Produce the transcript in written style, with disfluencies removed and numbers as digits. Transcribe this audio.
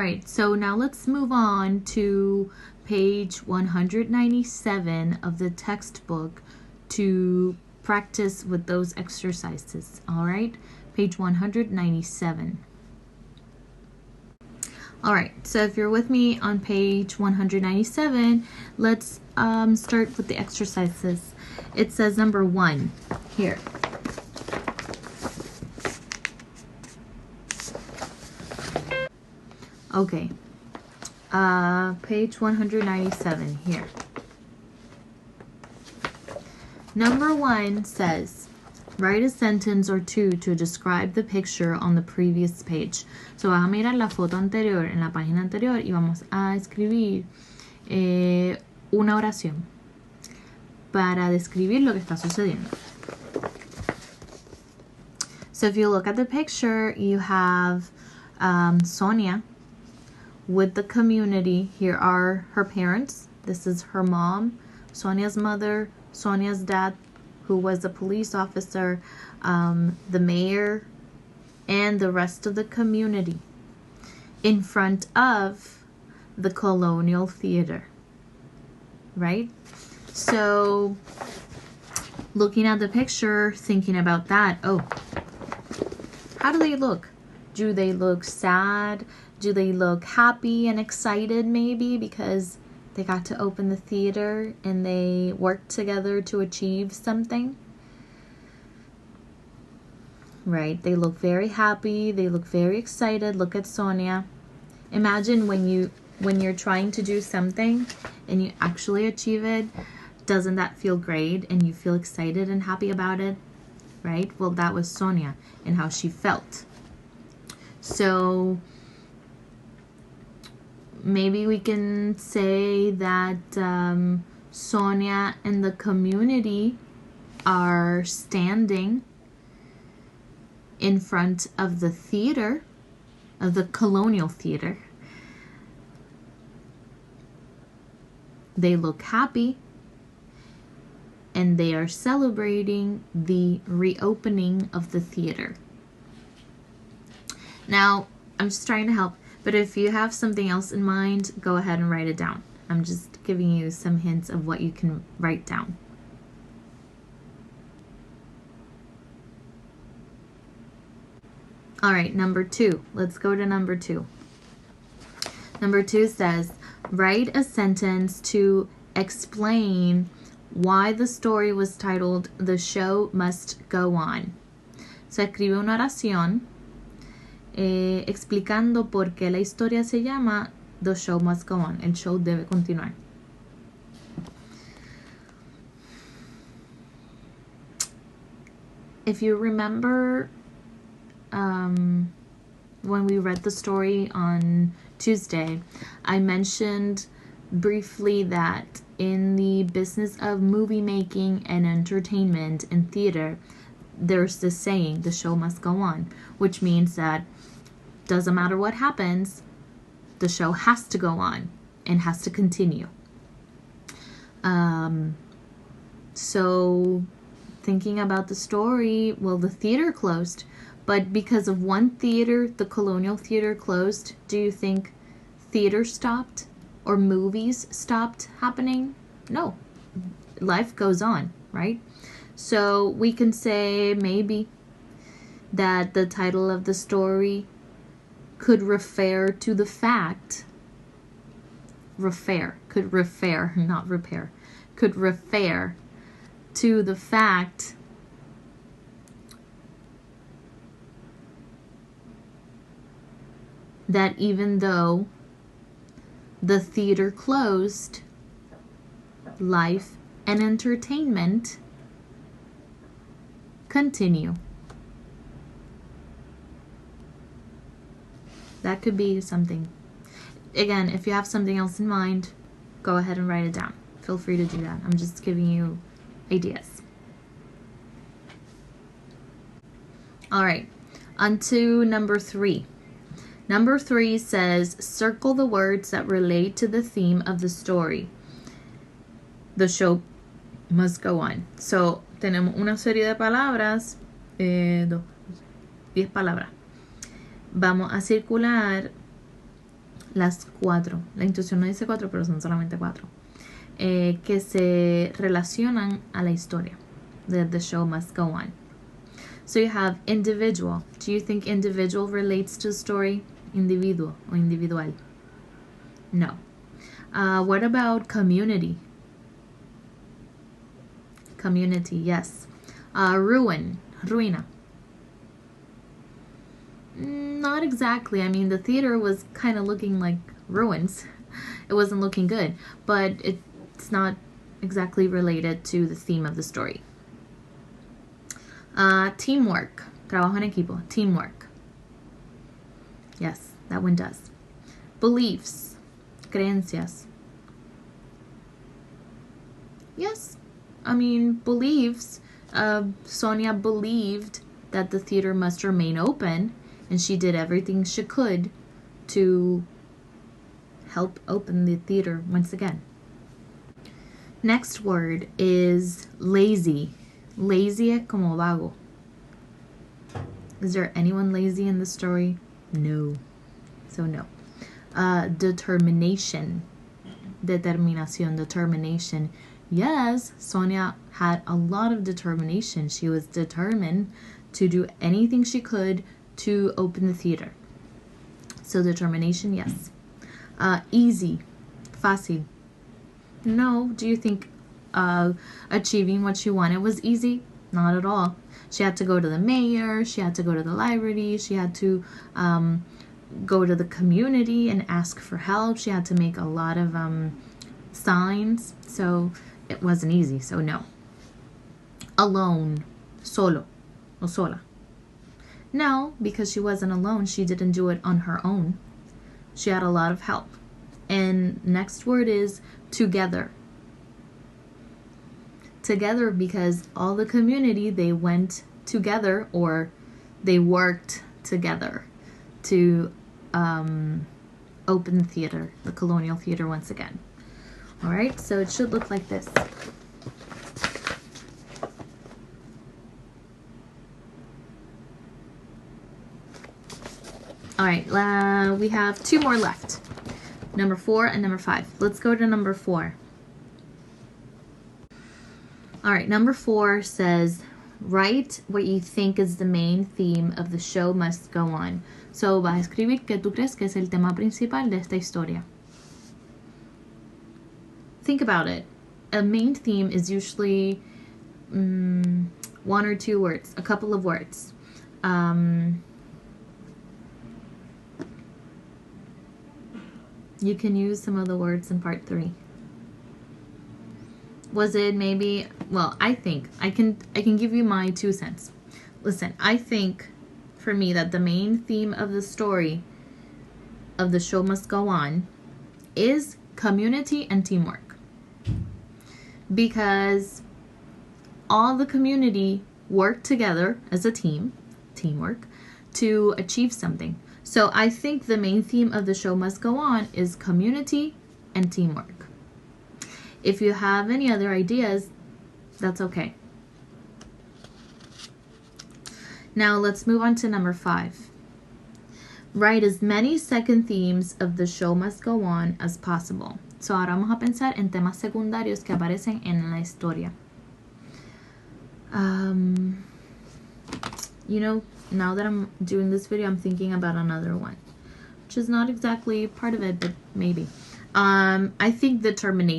Alright, so now let's move on to page 197 of the textbook to practice with those exercises. Alright, page 197. Alright, so if you're with me on page 197, let's start with the exercises. It says number 1 here. Okay, page 197 here. Number 1 says, write a sentence or two to describe the picture on the previous page. So vas a mirar la foto anterior en la página anterior y vamos a escribir una oración para describir lo que está sucediendo. So if you look at the picture, you have Sonia with the community. Here are her parents. This is her mom, Sonia's mother, Sonia's dad, who was a police officer, the mayor, and the rest of the community in front of the Colonial Theater, right? So looking at the picture, thinking about that, oh, how do they look? Do they look sad? Do they look happy and excited maybe because they got to open the theater and they worked together to achieve something? Right? They look very happy. They look very excited. Look at Sonia. Imagine when you're trying to do something and you actually achieve it. Doesn't that feel great and you feel excited and happy about it? Right? Well, that was Sonia and how she felt. So maybe we can say that Sonia and the community are standing in front of the theater, of the Colonial Theater. They look happy and they are celebrating the reopening of the theater. Now, I'm just trying to help. But if you have something else in mind, go ahead and write it down. I'm just giving you some hints of what you can write down. All right, number 2. Let's go to number 2. Number 2 says, write a sentence to explain why the story was titled The Show Must Go On. So escribe una oración explicando por qué la historia se llama The Show Must Go On. El show debe continuar. If you remember when we read the story on Tuesday, I mentioned briefly that in the business of movie making and entertainment and theater, there's this saying, the show must go on, which means that doesn't matter what happens, the show has to go on and has to continue. So thinking about the story, well, the theater closed, but because of one theater, the Colonial Theater closed, do you think theater stopped or movies stopped happening? No, life goes on, right? So we can say maybe that the title of the story could refer to the fact, could refer to the fact that even though the theater closed, life and entertainment continue. That could be something. Again, if you have something else in mind, go ahead and write it down. Feel free to do that. I'm just giving you ideas. All right, on to number 3. Number 3 says, circle the words that relate to the theme of the story. The show must go on. So, tenemos una serie de palabras, 10 palabras. Vamos a circular las 4. La intuición no dice 4, pero son solamente 4. Que se relacionan a la historia. The show must go on. So you have individual. Do you think individual relates to story? Individuo o individual? No. What about community? Community, yes. Ruin, ruina. Not exactly. I mean, the theater was kind of looking like ruins. It wasn't looking good, but it's not exactly related to the theme of the story. Teamwork. Trabajo en equipo. Teamwork. Yes, that one does. Beliefs. Creencias. Yes. I mean, beliefs. Sonia believed that the theater must remain open, and she did everything she could to help open the theater once again. Next word is lazy. Lazy es como vago. Is there anyone lazy in the story? No. So no. Determination. Determinación, determination. Yes, Sonia had a lot of determination. She was determined to do anything she could to open the theater. So determination, yes. Easy. Fácil. No. Do you think achieving what she wanted was easy? Not at all. She had to go to the mayor. She had to go to the library. She had to go to the community and ask for help. She had to make a lot of signs. So it wasn't easy. So no. Alone. Solo. O sola. No, because she wasn't alone. She didn't do it on her own. She had a lot of help. And next word is together. Together because all the community, they went together or they worked together to open the theater, the colonial theater once again. All right, so it should look like this. All right, we have 2 more left. Number 4 and number 5. Let's go to number 4. All right, number 4 says, write what you think is the main theme of the show must go on. So, vas a escribir qué tú crees que es el tema principal de esta historia. Think about it. A main theme is usually 1 or 2 words, a couple of words. You can use some of the words in part 3. Was it maybe, well, I think I can give you my 2 cents. Listen, I think for me that the main theme of the story of the show must go on is community and teamwork. Because all the community worked together as a team, teamwork, to achieve something. So I think the main theme of the show must go on is community and teamwork. If you have any other ideas, that's okay. Now let's move on to number 5. Write as many second themes of the show must go on as possible. So ahora vamos a pensar en temas secundarios que aparecen en la historia. You know, now that I'm doing this video, I'm thinking about another one, which is not exactly part of it, but maybe. I think determination.